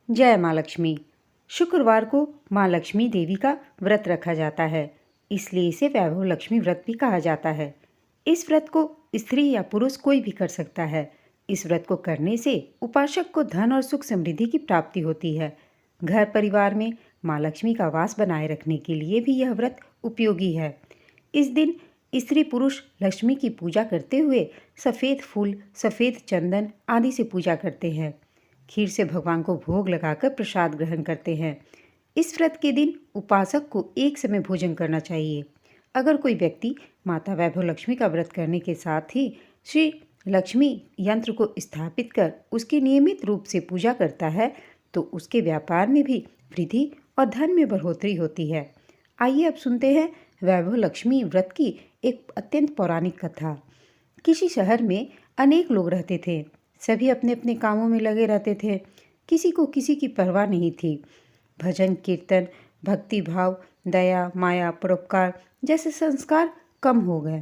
जय माँ लक्ष्मी। शुक्रवार को माँ लक्ष्मी देवी का व्रत रखा जाता है, इसलिए इसे वैभव लक्ष्मी व्रत भी कहा जाता है। इस व्रत को स्त्री या पुरुष कोई भी कर सकता है। इस व्रत को करने से उपासक को धन और सुख समृद्धि की प्राप्ति होती है। घर परिवार में माँ लक्ष्मी का वास बनाए रखने के लिए भी यह व्रत उपयोगी है। इस दिन स्त्री पुरुष लक्ष्मी की पूजा करते हुए सफ़ेद फूल, सफ़ेद चंदन आदि से पूजा करते हैं। खीर से भगवान को भोग लगाकर प्रसाद ग्रहण करते हैं। इस व्रत के दिन उपासक को एक समय भोजन करना चाहिए। अगर कोई व्यक्ति माता वैभव लक्ष्मी का व्रत करने के साथ ही श्री लक्ष्मी यंत्र को स्थापित कर उसकी नियमित रूप से पूजा करता है तो उसके व्यापार में भी वृद्धि और धन में बढ़ोतरी होती है। आइए अब सुनते हैं वैभव लक्ष्मी व्रत की एक अत्यंत पौराणिक कथा। किसी शहर में अनेक लोग रहते थे। सभी अपने अपने कामों में लगे रहते थे। किसी को किसी की परवाह नहीं थी। भजन कीर्तन, भक्ति भाव, दया, माया, परोपकार जैसे संस्कार कम हो गए।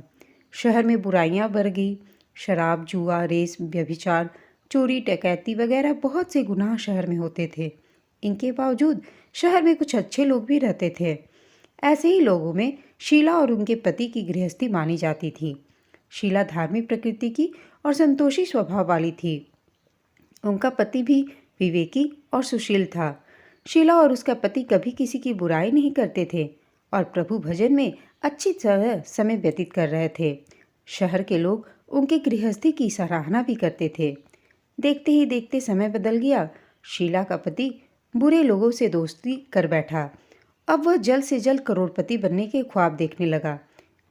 शहर में बुराइयां बढ़ गई। शराब, जुआ, रेस, व्यभिचार, चोरी, डकैती वगैरह बहुत से गुनाह शहर में होते थे। इनके बावजूद शहर में कुछ अच्छे लोग भी रहते थे। ऐसे ही लोगों में शीला और उनके पति की गृहस्थी मानी जाती थी। शीला धार्मिक प्रकृति की और संतोषी स्वभाव वाली थी। उनका पति भी विवेकी और सुशील था। शीला और उसका पति कभी किसी की बुराई नहीं करते थे और प्रभु भजन में अच्छी तरह समय व्यतीत कर रहे थे। शहर के लोग उनकी गृहस्थी की सराहना भी करते थे। देखते ही देखते समय बदल गया। शीला का पति बुरे लोगों से दोस्ती कर बैठा। अब वह जल्द से जल्द करोड़पति बनने के ख्वाब देखने लगा,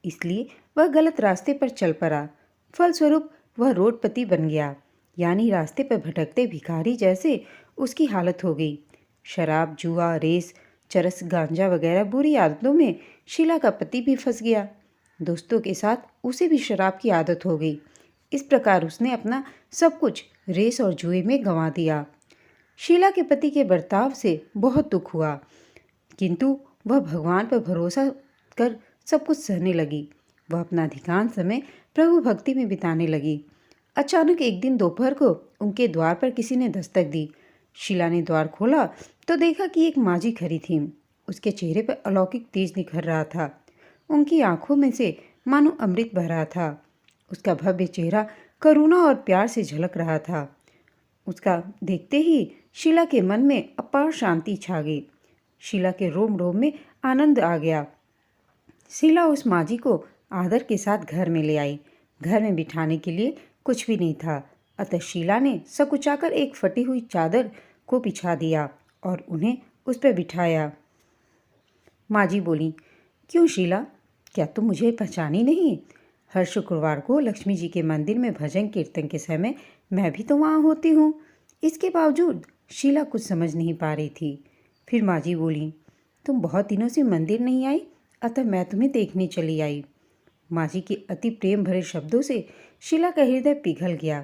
इसलिए वह गलत रास्ते पर चल पड़ा। फलस्वरूप वह रोडपति बन गया, यानी रास्ते पर भटकते भिखारी जैसे उसकी हालत हो गई। शराब, जुआ, रेस, चरस, गांजा वगैरह बुरी आदतों में शीला का पति भी फंस गया। दोस्तों के साथ उसे भी शराब की आदत हो गई। इस प्रकार उसने अपना सब कुछ रेस और जुए में गंवा दिया। शीला के पति के बर्ताव से बहुत दुख हुआ, किंतु वह भगवान पर भरोसा कर सब कुछ सहने लगी। वह अपना अधिकांश समय प्रभु भक्ति में बिताने लगी। अचानक एक दिन दोपहर को उनके द्वार पर किसी ने दस्तक दी। शीला ने द्वार खोला तो देखा कि एक माँझी खड़ी थी। उसके चेहरे पर अलौकिक तेज निखर रहा था। उनकी आंखों में से मानो अमृत बह रहा था। उसका भव्य चेहरा करुणा और प्यार से झलक रहा था। उसका देखते ही शीला के मन में अपार शांति छा गई। शीला के रोम रोम में आनंद आ गया। शीला उस माँझी को आदर के साथ घर में ले आई। घर में बिठाने के लिए कुछ भी नहीं था, अतः शीला ने सकुचाकर एक फटी हुई चादर को बिछा दिया और उन्हें उस पर बिठाया। माँझी बोली, क्यों शीला, क्या तुम मुझे पहचानी नहीं? हर शुक्रवार को लक्ष्मी जी के मंदिर में भजन कीर्तन के समय मैं भी तो वहाँ होती हूँ। इसके बावजूद शीला कुछ समझ नहीं पा रही थी। फिर माँझी बोली, तुम बहुत दिनों से मंदिर नहीं आई, अतः मैं तुम्हें देखने चली आई। माँझी के अति प्रेम भरे शब्दों से शीला का हृदय पिघल गया।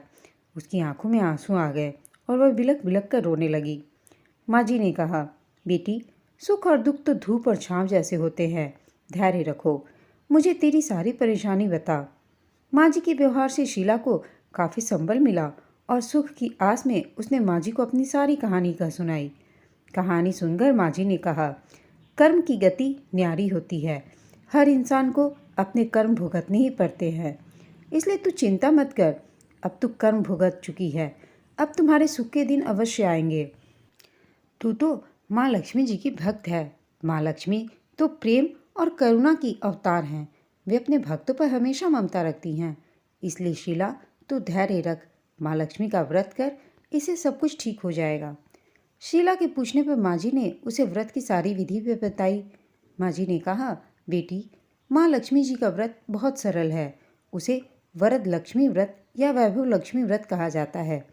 उसकी आंखों में आंसू आ गए और वह बिलक बिलक कर रोने लगी। माँझी ने कहा, बेटी, सुख और दुख तो धूप और छांव जैसे होते हैं, धैर्य रखो, मुझे तेरी सारी परेशानी बता। माँझी के व्यवहार से शीला को काफ़ी संबल मिला और सुख की आस में उसने माँझी को अपनी सारी कहानी कह सुनाई। कहानी सुनकर माँझी ने कहा, कर्म की गति न्यारी होती है। हर इंसान को अपने कर्म भुगतने ही पड़ते हैं, इसलिए तू चिंता मत कर। अब तू कर्म भुगत चुकी है, अब तुम्हारे सुख के दिन अवश्य आएंगे। तू तो माँ लक्ष्मी जी की भक्त है। माँ लक्ष्मी तो प्रेम और करुणा की अवतार हैं। वे अपने भक्तों पर हमेशा ममता रखती हैं। इसलिए शीला, तू धैर्य रख, माँ लक्ष्मी का व्रत कर, इससे सब कुछ ठीक हो जाएगा। शीला के पूछने पर माँझी ने उसे व्रत की सारी विधि भी बताई। माँझी ने कहा, बेटी, माँ लक्ष्मी जी का व्रत बहुत सरल है। उसे वरद लक्ष्मी व्रत या वैभव लक्ष्मी व्रत कहा जाता है।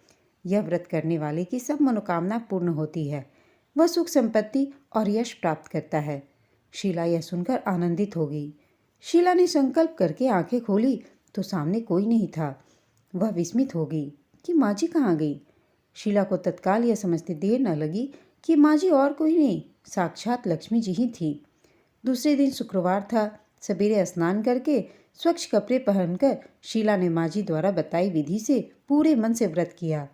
यह व्रत करने वाले की सब मनोकामना पूर्ण होती है। वह सुख संपत्ति और यश प्राप्त करता है। शीला यह सुनकर आनंदित हो गई। शीला ने संकल्प करके आंखें खोली तो सामने कोई नहीं था। वह विस्मित हो गई कि माँझी कहाँ गई। शीला को तत्काल यह समझते देर न लगी कि माँझी और कोई नहीं, साक्षात लक्ष्मी जी ही थी। दूसरे दिन शुक्रवार था। सवेरे स्नान करके स्वच्छ कपड़े पहनकर शीला ने माँझी द्वारा बताई विधि से पूरे मन से व्रत किया।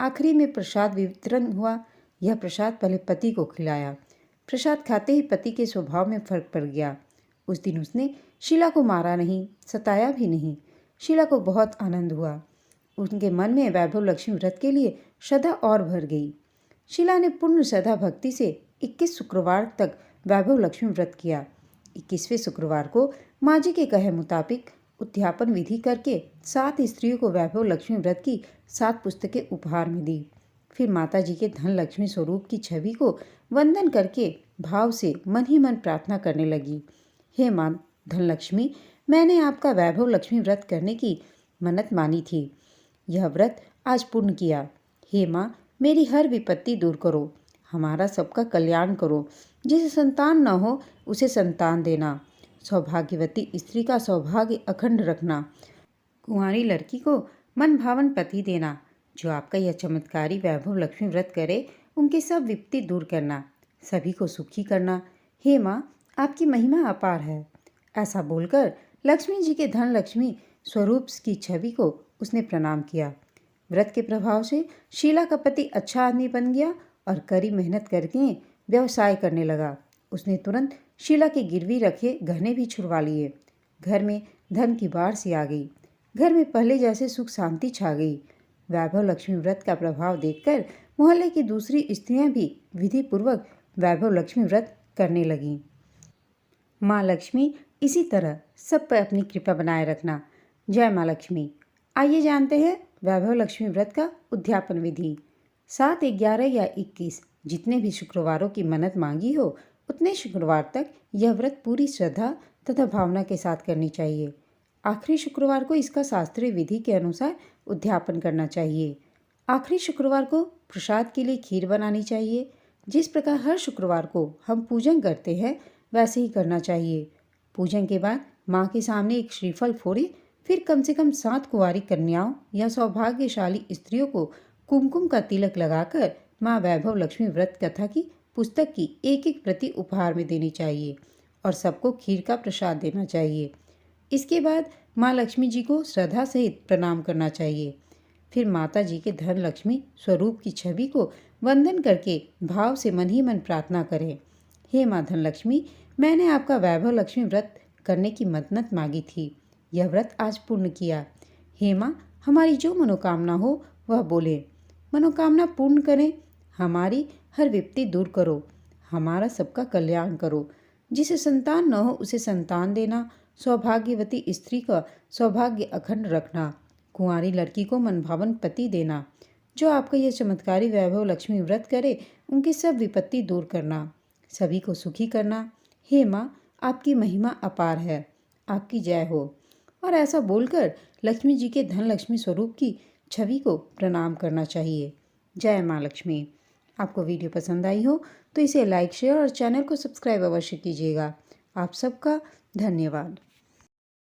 आखिरी में प्रसाद वितरण हुआ यह प्रसाद पहले पति को खिलाया। प्रसाद खाते ही पति के स्वभाव में फर्क पड़ गया। उस दिन उसने शीला को मारा नहीं, सताया भी नहीं। शीला को बहुत आनंद हुआ। उनके मन में वैभव लक्ष्मी व्रत के लिए श्रद्धा और भर गई। शीला ने पूर्ण श्रद्धा भक्ति से 21 शुक्रवार तक वैभव लक्ष्मी व्रत किया। 21वें शुक्रवार को माँ जी के कहे मुताबिक उद्यापन विधि करके 7 स्त्रियों को वैभव लक्ष्मी व्रत की 7 पुस्तकें उपहार में दी। फिर माता जी के धन लक्ष्मी स्वरूप की छवि को वंदन करके भाव से मन ही मन प्रार्थना करने लगी। हे माँ धनलक्ष्मी, मैंने आपका वैभव लक्ष्मी व्रत करने की मन्नत मानी थी। यह व्रत आज पूर्ण किया। हे माँ, मेरी हर विपत्ति दूर करो, हमारा सबका कल्याण करो। जिसे संतान न हो उसे संतान देना, सौभाग्यवती स्त्री का सौभाग्य अखंड रखना, कुंवारी लड़की को मन भावन पति देना। जो आपका यह चमत्कारी वैभव लक्ष्मी व्रत करे उनके सब विपत्ति दूर करना, सभी को सुखी करना। हे माँ, आपकी महिमा अपार है। ऐसा बोलकर लक्ष्मी जी के धन लक्ष्मी स्वरूप की छवि को उसने प्रणाम किया। व्रत के प्रभाव से शीला का पति अच्छा आदमी बन गया और कड़ी मेहनत करके व्यवसाय करने लगा। उसने तुरंत शीला के गिरवी रखे गहने भी छुड़वा लिए। घर में धन की बाढ़ सी आ गई। घर में पहले जैसे सुख शांति छा गई। वैभव लक्ष्मी व्रत का प्रभाव देखकर मोहल्ले की दूसरी स्त्रियां भी विधि पूर्वक वैभव लक्ष्मी व्रत करने लगीं। माँ लक्ष्मी इसी तरह सब पर अपनी कृपा बनाए रखना। जय माँ लक्ष्मी। आइए जानते हैं वैभव लक्ष्मी व्रत का उद्यापन विधि। 7, 11 या 21 जितने भी शुक्रवारों की मन्नत मांगी हो उतने शुक्रवार तक यह व्रत पूरी श्रद्धा तथा भावना के साथ करनी चाहिए। आखिरी शुक्रवार को इसका शास्त्रीय विधि के अनुसार उद्यापन करना चाहिए। आखिरी शुक्रवार को प्रसाद के लिए खीर बनानी चाहिए। जिस प्रकार हर शुक्रवार को हम पूजन करते हैं वैसे ही करना चाहिए। पूजन के बाद माँ के सामने एक श्रीफल फोड़े, फिर कम से कम 7 कुंवारी कन्याओं या सौभाग्यशाली स्त्रियों को कुमकुम का तिलक लगाकर माँ वैभव लक्ष्मी व्रत कथा की पुस्तक की एक प्रति उपहार में देनी चाहिए और सबको खीर का प्रसाद देना चाहिए। इसके बाद माँ लक्ष्मी जी को श्रद्धा सहित प्रणाम करना चाहिए। फिर माता जी के धन लक्ष्मी स्वरूप की छवि को वंदन करके भाव से मन ही मन प्रार्थना करें। हे माँ धनलक्ष्मी, मैंने आपका वैभव लक्ष्मी व्रत करने की मन्नत मांगी थी। यह व्रत आज पूर्ण किया। हे माँ, हमारी जो मनोकामना हो वह बोले। मनोकामना पूर्ण करें। हमारी हर विपत्ति दूर करो, हमारा सबका कल्याण करो। जिसे संतान न हो उसे संतान देना, सौभाग्यवती स्त्री का सौभाग्य अखंड रखना, कुंवारी लड़की को मनभावन पति देना। जो आपका यह चमत्कारी वैभव लक्ष्मी व्रत करे उनकी सब विपत्ति दूर करना, सभी को सुखी करना। हे माँ, आपकी महिमा अपार है, आपकी जय हो। और ऐसा बोलकर लक्ष्मी जी के धन लक्ष्मी स्वरूप की छवि को प्रणाम करना चाहिए। जय माँ लक्ष्मी। आपको वीडियो पसंद आई हो तो इसे लाइक, शेयर और चैनल को सब्सक्राइब अवश्य कीजिएगा। आप सबका धन्यवाद।